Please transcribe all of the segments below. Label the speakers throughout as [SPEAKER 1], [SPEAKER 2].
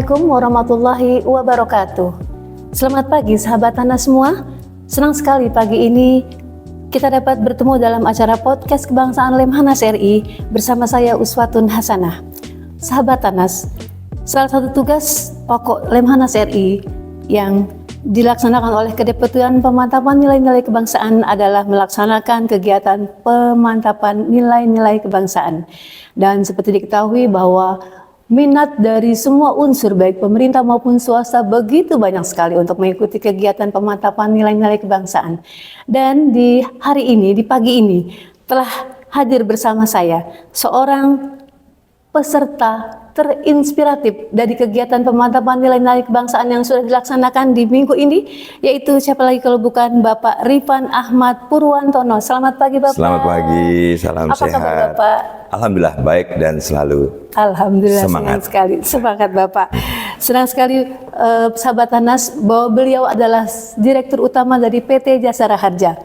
[SPEAKER 1] Assalamualaikum warahmatullahi wabarakatuh. Selamat pagi sahabat Tanah semua. Senang sekali pagi ini kita dapat bertemu dalam acara podcast Kebangsaan Lemhanas RI bersama saya Uswatun Hasanah. Sahabat Tanas, salah satu tugas pokok Lemhanas RI yang dilaksanakan oleh Kedeputian Pemantapan Nilai-Nilai Kebangsaan adalah melaksanakan kegiatan pemantapan nilai-nilai kebangsaan. Dan seperti diketahui bahwa minat dari semua unsur baik pemerintah maupun swasta begitu banyak sekali untuk mengikuti kegiatan pemantapan nilai-nilai kebangsaan. Dan di hari ini, di pagi ini telah hadir bersama saya seorang peserta terinspiratif dari kegiatan pemantapan nilai-nilai kebangsaan yang sudah dilaksanakan di minggu ini, yaitu siapa lagi kalau bukan Bapak Rifan Ahmad Purwantono. Selamat pagi Bapak.
[SPEAKER 2] Selamat pagi, salam
[SPEAKER 1] Apa
[SPEAKER 2] sehat.
[SPEAKER 1] kabar Bapak?
[SPEAKER 2] Alhamdulillah baik dan selalu
[SPEAKER 1] Alhamdulillah
[SPEAKER 2] semangat.
[SPEAKER 1] Senang sekali, semangat Bapak. Senang sekali sahabat Tanas bahwa beliau adalah Direktur Utama dari PT Jasara Harja.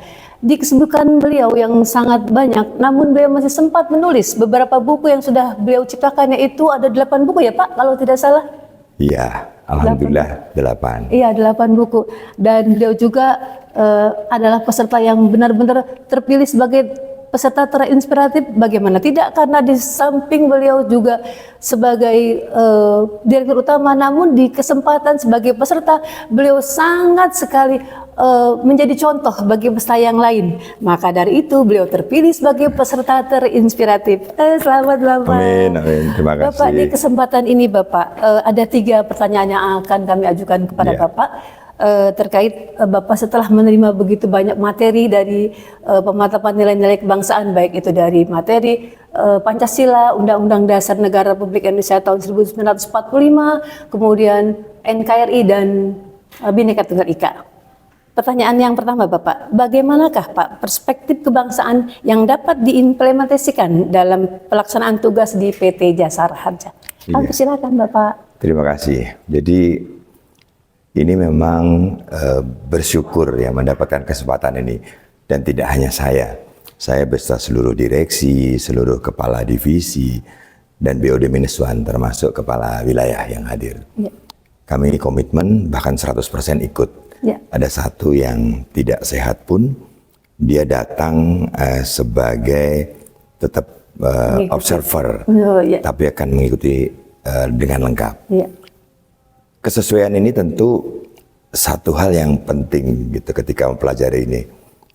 [SPEAKER 1] Di kesibukan beliau yang sangat banyak, namun beliau masih sempat menulis beberapa buku yang sudah beliau ciptakan, yaitu ada 8 buku ya Pak, kalau tidak salah.
[SPEAKER 2] Iya, alhamdulillah 8.
[SPEAKER 1] Iya, 8 buku. Dan beliau juga adalah peserta yang benar-benar terpilih sebagai peserta terinspiratif. Bagaimana tidak, karena di samping beliau juga sebagai direktur utama, namun di kesempatan sebagai peserta beliau sangat sekali menjadi contoh bagi peserta yang lain. Maka dari itu beliau terpilih sebagai peserta terinspiratif. Selamat Bapak.
[SPEAKER 2] Amin, amin. Terima kasih.
[SPEAKER 1] Bapak, di kesempatan ini Bapak ada 3 pertanyaan yang akan kami ajukan kepada Bapak. Terkait Bapak setelah menerima begitu banyak materi dari pemantapan nilai-nilai kebangsaan, baik itu dari materi Pancasila, Undang-Undang Dasar Negara Republik Indonesia tahun 1945, kemudian NKRI dan Bhinneka Tunggal Ika. Pertanyaan yang pertama Bapak, bagaimanakah Pak perspektif kebangsaan yang dapat diimplementasikan dalam pelaksanaan tugas di PT Jasara Harja? Silakan Bapak.
[SPEAKER 2] Terima kasih. Jadi ini memang bersyukur ya mendapatkan kesempatan ini, dan tidak hanya saya beserta seluruh direksi, seluruh kepala divisi dan BOD Minuswan termasuk kepala wilayah yang hadir. Ya. Kami komitmen bahkan 100% ikut. Ya. Ada satu yang tidak sehat pun dia datang sebagai tetap observer, tapi akan mengikuti dengan lengkap. Ya. Kesesuaian ini tentu satu hal yang penting gitu ketika mempelajari ini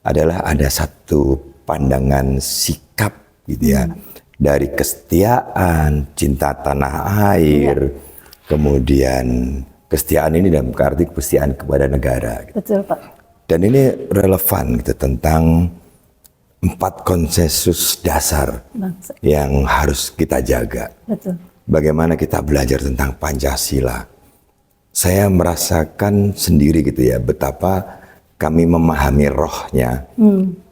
[SPEAKER 2] adalah ada satu pandangan sikap gitu ya, dari kesetiaan, cinta tanah air, kemudian kesetiaan ini dalam arti kesetiaan kepada negara. Gitu.
[SPEAKER 1] Betul Pak. Dan
[SPEAKER 2] ini relevan gitu tentang 4 konsensus dasar bangsa yang harus kita jaga. Betul. Bagaimana kita belajar tentang Pancasila. Saya merasakan sendiri gitu ya betapa kami memahami rohnya.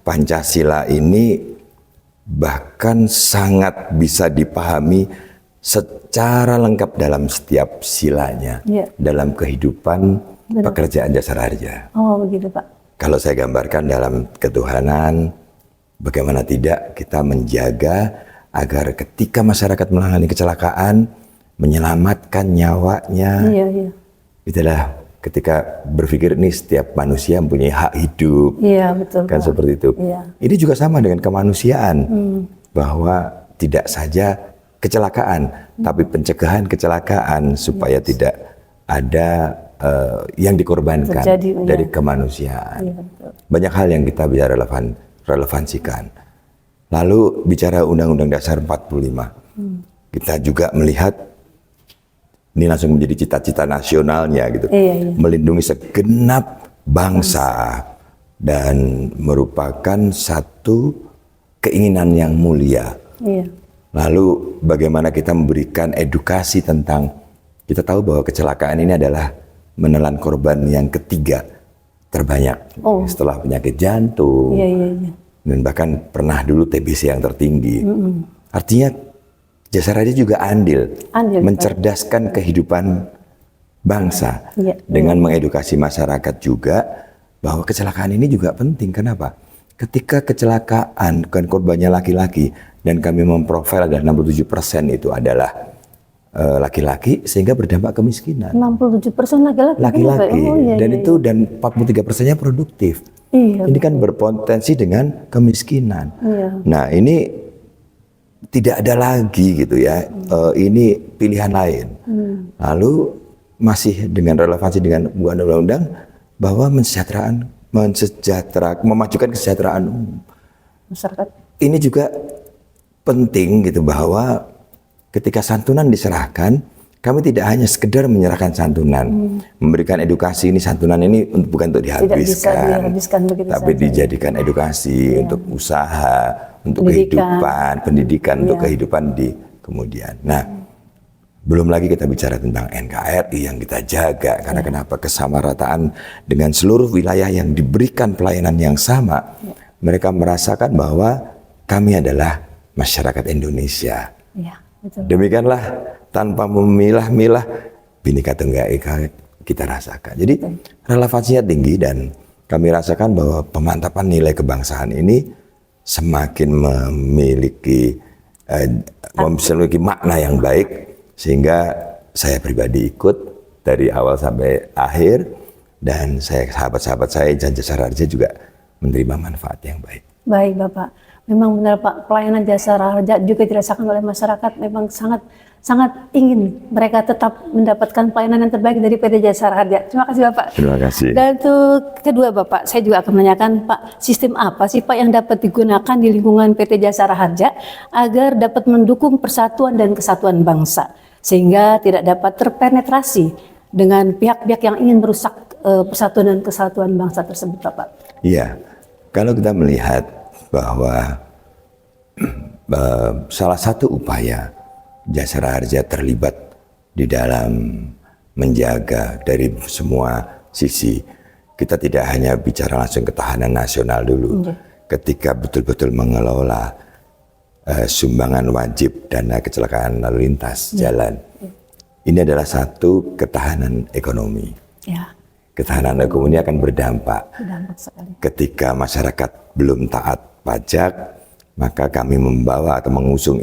[SPEAKER 2] Pancasila ini bahkan sangat bisa dipahami secara lengkap dalam setiap silanya, dalam kehidupan pekerjaan Jasara Harja.
[SPEAKER 1] Oh begitu Pak.
[SPEAKER 2] Kalau saya gambarkan dalam ketuhanan, bagaimana tidak kita menjaga agar ketika masyarakat mengalami kecelakaan, menyelamatkan nyawanya. Itulah ketika berpikir ini setiap manusia mempunyai hak hidup. Iya betul. Kan Pak. Seperti itu. Ini juga sama dengan kemanusiaan, bahwa tidak saja kecelakaan, tapi pencegahan kecelakaan supaya tidak ada yang dikorbankan dari kemanusiaan. Banyak hal yang kita bisa relevansikan. Lalu bicara Undang-Undang Dasar 45, kita juga melihat ini langsung menjadi cita-cita nasionalnya gitu, melindungi segenap bangsa dan merupakan satu keinginan yang mulia. Lalu bagaimana kita memberikan edukasi tentang, kita tahu bahwa kecelakaan ini adalah menelan korban yang ketiga terbanyak setelah penyakit jantung, dan bahkan pernah dulu TBC yang tertinggi. Artinya Jasara Harja juga andil mencerdaskan kehidupan bangsa dengan mengedukasi masyarakat juga bahwa kecelakaan ini juga penting. Kenapa? Ketika kecelakaan kan korbannya laki-laki dan kami memprofil adalah 67% itu adalah laki-laki sehingga berdampak kemiskinan.
[SPEAKER 1] 67% laki-laki.
[SPEAKER 2] Laki-laki.
[SPEAKER 1] Oh, iya,
[SPEAKER 2] Dan
[SPEAKER 1] iya,
[SPEAKER 2] itu dan 43%-nya produktif.
[SPEAKER 1] Iya,
[SPEAKER 2] Ini kan berpotensi dengan kemiskinan.
[SPEAKER 1] Iya.
[SPEAKER 2] Nah, ini tidak ada lagi gitu ya. Ini pilihan lain. Lalu masih dengan relevansi dengan undang-undang bahwa memajukan kesejahteraan umum.
[SPEAKER 1] Masyarakat.
[SPEAKER 2] Ini juga penting gitu bahwa ketika santunan diserahkan, kami tidak hanya sekedar menyerahkan santunan, memberikan edukasi. Ini santunan ini bukan untuk dihabiskan, tapi dijadikan edukasi untuk usaha, untuk pendidikan, untuk kehidupan di kemudian. Nah, belum lagi kita bicara tentang NKRI yang kita jaga, karena kenapa? Kesamarataan dengan seluruh wilayah yang diberikan pelayanan yang sama, mereka merasakan bahwa kami adalah masyarakat Indonesia.
[SPEAKER 1] Ya, betul.
[SPEAKER 2] Demikianlah tanpa memilah-milah Bhinneka Tunggal Ika kita rasakan. Jadi relevansinya tinggi dan kami rasakan bahwa pemantapan nilai kebangsaan ini semakin memiliki makna yang baik, sehingga saya pribadi ikut dari awal sampai akhir, dan sahabat-sahabat saya Jasara Harja juga menerima manfaat yang baik.
[SPEAKER 1] Baik Bapak, memang benar Pak, pelayanan Jasara Harja juga dirasakan oleh masyarakat. Memang sangat ingin mereka tetap mendapatkan pelayanan yang terbaik dari PT Jasara Harja. Terima kasih Bapak.
[SPEAKER 2] Terima kasih.
[SPEAKER 1] Dan untuk kedua Bapak, saya juga akan menanyakan Pak, sistem apa sih Pak yang dapat digunakan di lingkungan PT Jasara Harja agar dapat mendukung persatuan dan kesatuan bangsa, sehingga tidak dapat terpenetrasi dengan pihak-pihak yang ingin merusak persatuan dan kesatuan bangsa tersebut Bapak?
[SPEAKER 2] Iya, kalau kita melihat bahwa salah satu upaya Jasara Harja terlibat di dalam menjaga dari semua sisi, kita tidak hanya bicara langsung ketahanan nasional dulu. Ketika betul-betul mengelola sumbangan wajib dana kecelakaan lalu lintas jalan, ini adalah satu ketahanan ekonomi.
[SPEAKER 1] Ya.
[SPEAKER 2] Ketahanan ekonomi akan berdampak.
[SPEAKER 1] Sekali.
[SPEAKER 2] Ketika masyarakat belum taat pajak, maka kami membawa atau mengusung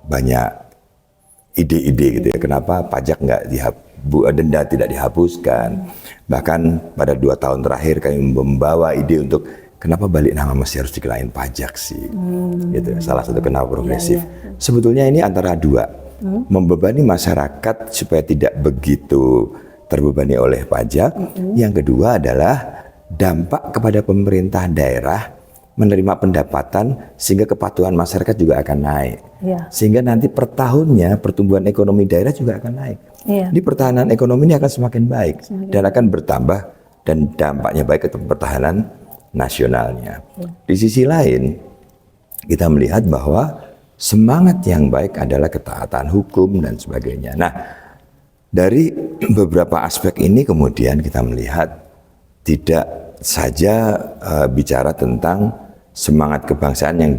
[SPEAKER 2] banyak ide-ide gitu ya. Kenapa pajak denda tidak dihapuskan? Bahkan pada 2 tahun terakhir kami membawa ide untuk kenapa balik nama masih harus dikenain pajak sih? Gitu. Salah satu kenapa progresif. Sebetulnya ini antara dua, membebani masyarakat supaya tidak begitu terbebani oleh pajak. Yang kedua adalah dampak kepada pemerintah daerah menerima pendapatan, sehingga kepatuhan masyarakat juga akan naik. Sehingga nanti per tahunnya pertumbuhan ekonomi daerah juga akan naik. Di pertahanan ekonomi ini akan semakin baik dan akan bertambah, dan dampaknya baik ke pertahanan nasionalnya. Di sisi lain, kita melihat bahwa semangat yang baik adalah ketaatan hukum dan sebagainya. Nah, dari beberapa aspek ini kemudian kita melihat tidak saja bicara tentang semangat kebangsaan yang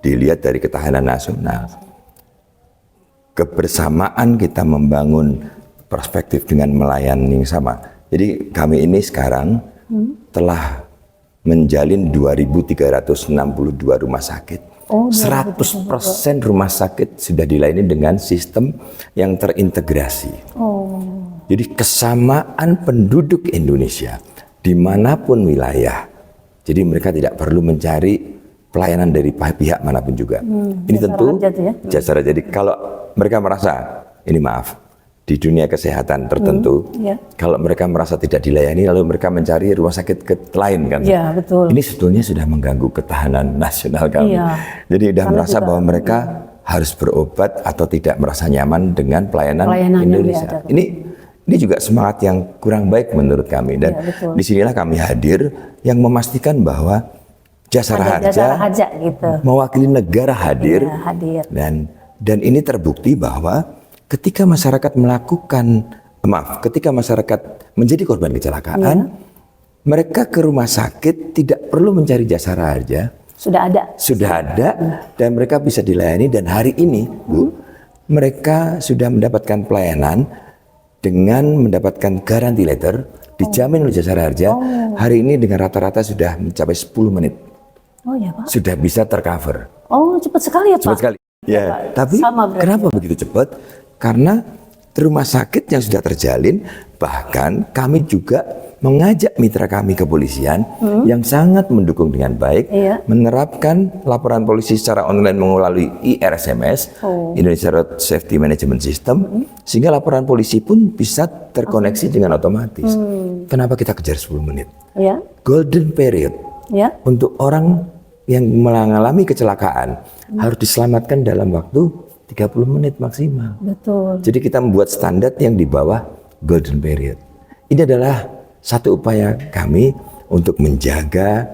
[SPEAKER 2] dilihat dari ketahanan nasional. Kebersamaan kita membangun perspektif dengan melayani yang sama. Jadi kami ini sekarang telah menjalin 2.362 rumah sakit. 100% rumah sakit sudah dilayani dengan sistem yang terintegrasi. Jadi kesamaan penduduk Indonesia dimanapun wilayah. Jadi mereka tidak perlu mencari pelayanan dari pihak manapun juga. Ini tentu Jasara. Jadi kalau mereka merasa, ini maaf, di dunia kesehatan tertentu, kalau mereka merasa tidak dilayani, lalu mereka mencari rumah sakit lain kan.
[SPEAKER 1] Betul.
[SPEAKER 2] Ini sebetulnya sudah mengganggu ketahanan nasional kami. Jadi sudah merasa bahwa mereka harus berobat atau tidak merasa nyaman dengan pelayanan Indonesia. Ini juga semangat yang kurang baik menurut kami, dan disinilah kami hadir yang memastikan bahwa Jasara Harja
[SPEAKER 1] gitu,
[SPEAKER 2] mewakili negara hadir. Dan ini terbukti bahwa ketika masyarakat ketika masyarakat menjadi korban kecelakaan, mereka ke rumah sakit tidak perlu mencari Jasara Harja. Sudah ada, dan mereka bisa dilayani. Dan hari ini, Bu, mereka sudah mendapatkan pelayanan dengan mendapatkan garansi letter, dijamin oleh Jasara Harja. Hari ini dengan rata-rata sudah mencapai 10 menit. Sudah bisa tercover.
[SPEAKER 1] Cepat sekali ya Pak?
[SPEAKER 2] Cepat sekali. Ya, tapi kenapa begitu cepat? Karena rumah sakit yang sudah terjalin, bahkan kami juga mengajak mitra kami kepolisian yang sangat mendukung dengan baik, menerapkan laporan polisi secara online melalui IRSMS, Indonesia Road Safety Management System, sehingga laporan polisi pun bisa terkoneksi dengan otomatis. Kenapa kita kejar 10 menit? Golden period untuk orang yang mengalami kecelakaan harus diselamatkan dalam waktu 30 menit maksimal.
[SPEAKER 1] Betul.
[SPEAKER 2] Jadi kita membuat standar yang di bawah golden period. Ini adalah satu upaya kami untuk menjaga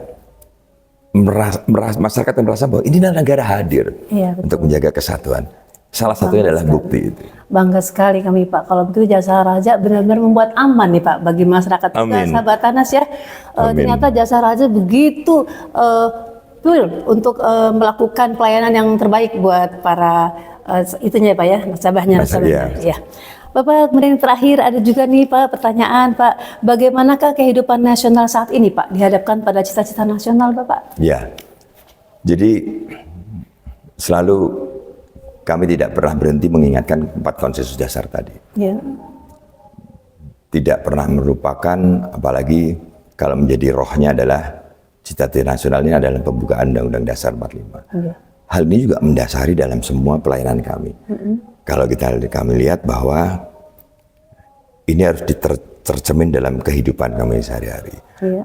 [SPEAKER 2] masyarakat yang merasa bahwa ini adalah negara hadir untuk menjaga kesatuan. Salah satunya adalah bukti itu.
[SPEAKER 1] Bangga sekali kami Pak. Kalau begitu Jasa Raja benar-benar membuat aman nih Pak bagi masyarakat kita, sahabat Tanas ya. Ternyata Jasa Raja begitu untuk melakukan pelayanan yang terbaik buat para itunya Pak ya, nasabahnya. Ya. Bapak, kemudian terakhir ada juga nih Pak pertanyaan Pak, bagaimanakah kehidupan nasional saat ini Pak dihadapkan pada cita-cita nasional Bapak?
[SPEAKER 2] Ya, jadi selalu kami tidak pernah berhenti mengingatkan 4 konsensus dasar tadi. Tidak pernah melupakan, apalagi kalau menjadi rohnya adalah cita-cita nasional ini adalah pembukaan Undang-Undang Dasar 45. Hal ini juga mendasari dalam semua pelayanan kami. Kalau kami lihat bahwa ini harus ditercermin dalam kehidupan kami sehari-hari.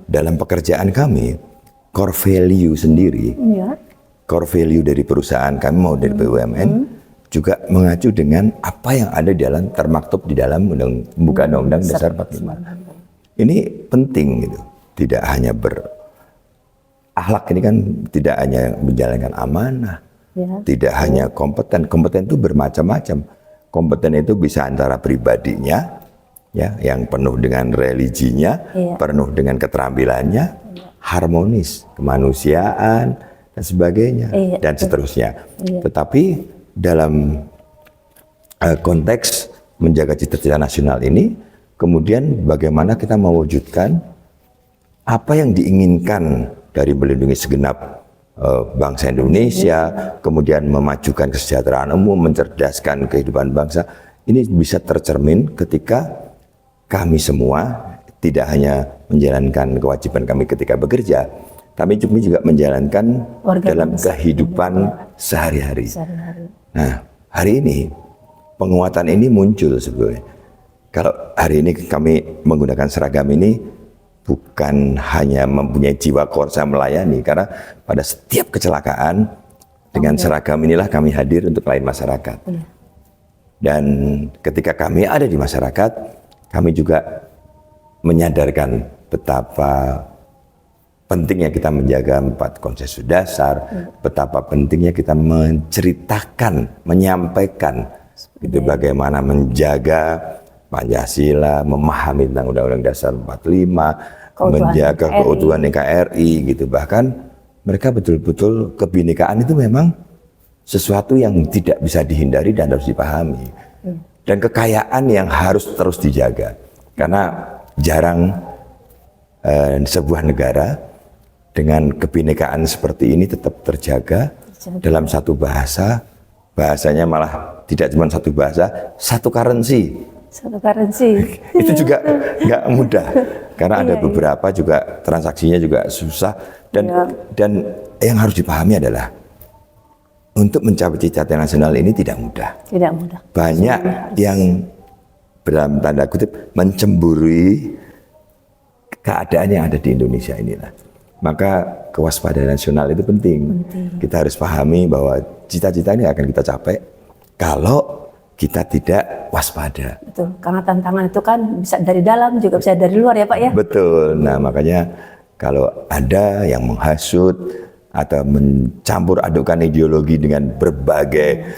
[SPEAKER 2] Dalam pekerjaan kami, core value sendiri, core value dari perusahaan kami mau dari BUMN, juga mengacu dengan apa yang ada di dalam termaktub di dalam pembukaan Undang-Undang Dasar 45. Ini penting gitu. Tidak hanya akhlak ini kan tidak hanya menjalankan amanah, tidak hanya kompeten. Kompeten itu bermacam-macam. Kompeten itu bisa antara pribadinya, ya, yang penuh dengan religinya, penuh dengan keterampilannya, harmonis, kemanusiaan dan sebagainya, dan seterusnya. Tetapi dalam konteks menjaga cita-cita nasional ini, kemudian bagaimana kita mewujudkan apa yang diinginkan dari melindungi segenap bangsa Indonesia, kemudian memajukan kesejahteraan umum, mencerdaskan kehidupan bangsa, ini bisa tercermin ketika kami semua tidak hanya menjalankan kewajiban kami ketika bekerja, tapi juga menjalankan dalam kehidupan sehari-hari. Nah, hari ini penguatan ini muncul sebetulnya. Kalau hari ini kami menggunakan seragam ini, bukan hanya mempunyai jiwa korsa melayani, karena pada setiap kecelakaan dengan seragam inilah kami hadir untuk melayani masyarakat. Dan ketika kami ada di masyarakat, kami juga menyadarkan betapa pentingnya kita menjaga 4 konsensus dasar, betapa pentingnya kita menceritakan, menyampaikan itu bagaimana menjaga Pancasila, memahami tentang Undang-Undang Dasar 45, menjaga keutuhan NKRI gitu. Bahkan mereka betul-betul kebinekaan itu memang sesuatu yang tidak bisa dihindari dan harus dipahami. Dan kekayaan yang harus terus dijaga. Karena jarang sebuah negara dengan kebinekaan seperti ini tetap terjaga dalam satu bahasa. Bahasanya malah tidak cuma satu bahasa, satu currency. Itu juga nggak mudah karena ada beberapa juga transaksinya juga susah dan yang harus dipahami adalah untuk mencapai cita-cita nasional ini tidak mudah. Banyak yang dalam tanda kutip mencemburui keadaan yang ada di Indonesia inilah. Maka kewaspadaan nasional itu penting. Kita harus pahami bahwa cita-cita ini akan kita capai kalau kita tidak waspada.
[SPEAKER 1] Betul, karena tantangan itu kan bisa dari dalam juga bisa dari luar ya Pak ya.
[SPEAKER 2] Betul, nah makanya kalau ada yang menghasut atau mencampur adukan ideologi dengan berbagai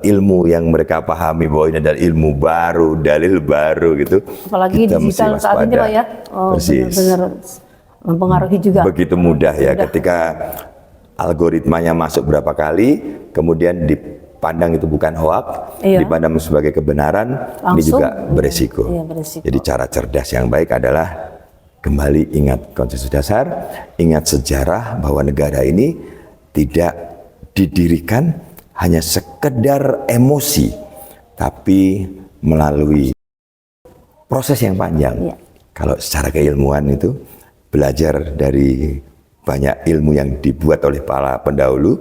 [SPEAKER 2] ilmu yang mereka pahami bahwa ini adalah ilmu baru, dalil baru gitu.
[SPEAKER 1] Apalagi digital saat ini Pak ya, benar-benar mempengaruhi juga.
[SPEAKER 2] Begitu mudah ya ketika algoritmanya masuk berapa kali, kemudian dipandang itu bukan hoak, dipandang sebagai kebenaran, langsung, ini juga beresiko. Jadi cara cerdas yang baik adalah kembali ingat konsensus dasar, ingat sejarah bahwa negara ini tidak didirikan hanya sekedar emosi, tapi melalui proses yang panjang. Kalau secara keilmuan itu belajar dari banyak ilmu yang dibuat oleh para pendahulu,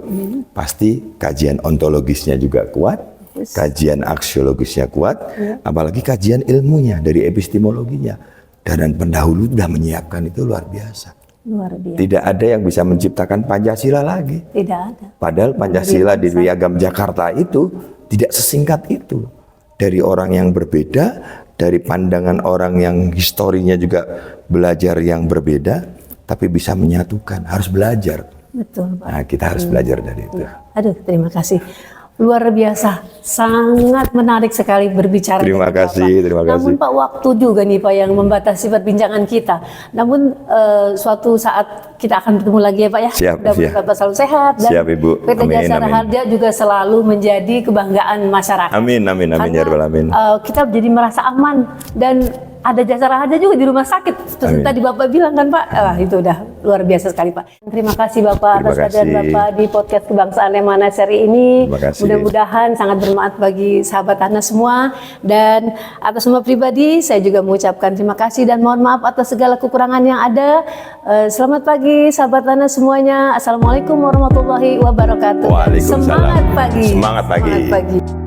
[SPEAKER 2] pasti kajian ontologisnya juga kuat, kajian aksiologisnya kuat, apalagi kajian ilmunya dari epistemologinya. Dan pendahulu sudah menyiapkan itu luar biasa.
[SPEAKER 1] Luar biasa.
[SPEAKER 2] Tidak ada yang bisa menciptakan Pancasila lagi.
[SPEAKER 1] Tidak ada.
[SPEAKER 2] Padahal Pancasila di Piagam Jakarta itu tidak sesingkat itu. Dari orang yang berbeda, dari pandangan orang yang historinya juga belajar yang berbeda, tapi bisa menyatukan, harus belajar.
[SPEAKER 1] Betul, Pak.
[SPEAKER 2] Nah, kita harus belajar dari itu.
[SPEAKER 1] Aduh, terima kasih. Luar biasa, sangat menarik sekali berbicara.
[SPEAKER 2] Terima kasih, terima kasih.
[SPEAKER 1] Namun Pak, waktu juga nih Pak yang membatasi perbincangan kita. Namun suatu saat kita akan bertemu lagi ya Pak ya.
[SPEAKER 2] Siap,
[SPEAKER 1] mudah-mudahan Bapak selalu sehat dan
[SPEAKER 2] siap, Ibu.
[SPEAKER 1] PT
[SPEAKER 2] Amin,
[SPEAKER 1] Jasara
[SPEAKER 2] amin.
[SPEAKER 1] Harja juga selalu menjadi kebanggaan masyarakat.
[SPEAKER 2] Amin, amin, amin, ya Rabbal Alamin.
[SPEAKER 1] Kita jadi merasa aman dan ada Jasara Harja juga di rumah sakit. Seperti
[SPEAKER 2] Amin.
[SPEAKER 1] tadi Bapak bilang kan Pak, itu udah luar biasa sekali Pak. Terima kasih Bapak
[SPEAKER 2] Terima
[SPEAKER 1] atas kehadiran
[SPEAKER 2] kasih.
[SPEAKER 1] Bapak di podcast Kebangsaan Lemhanas seri ini.
[SPEAKER 2] Terima kasih.
[SPEAKER 1] Mudah-mudahan sangat bermanfaat bagi sahabat Anas semua. Dan atas nama pribadi saya juga mengucapkan terima kasih dan mohon maaf atas segala kekurangan yang ada. Selamat pagi sahabat Anas semuanya. Assalamualaikum warahmatullahi wabarakatuh.
[SPEAKER 2] Waalaikumsalam.
[SPEAKER 1] Semangat pagi.
[SPEAKER 2] Semangat pagi.
[SPEAKER 1] Semangat pagi.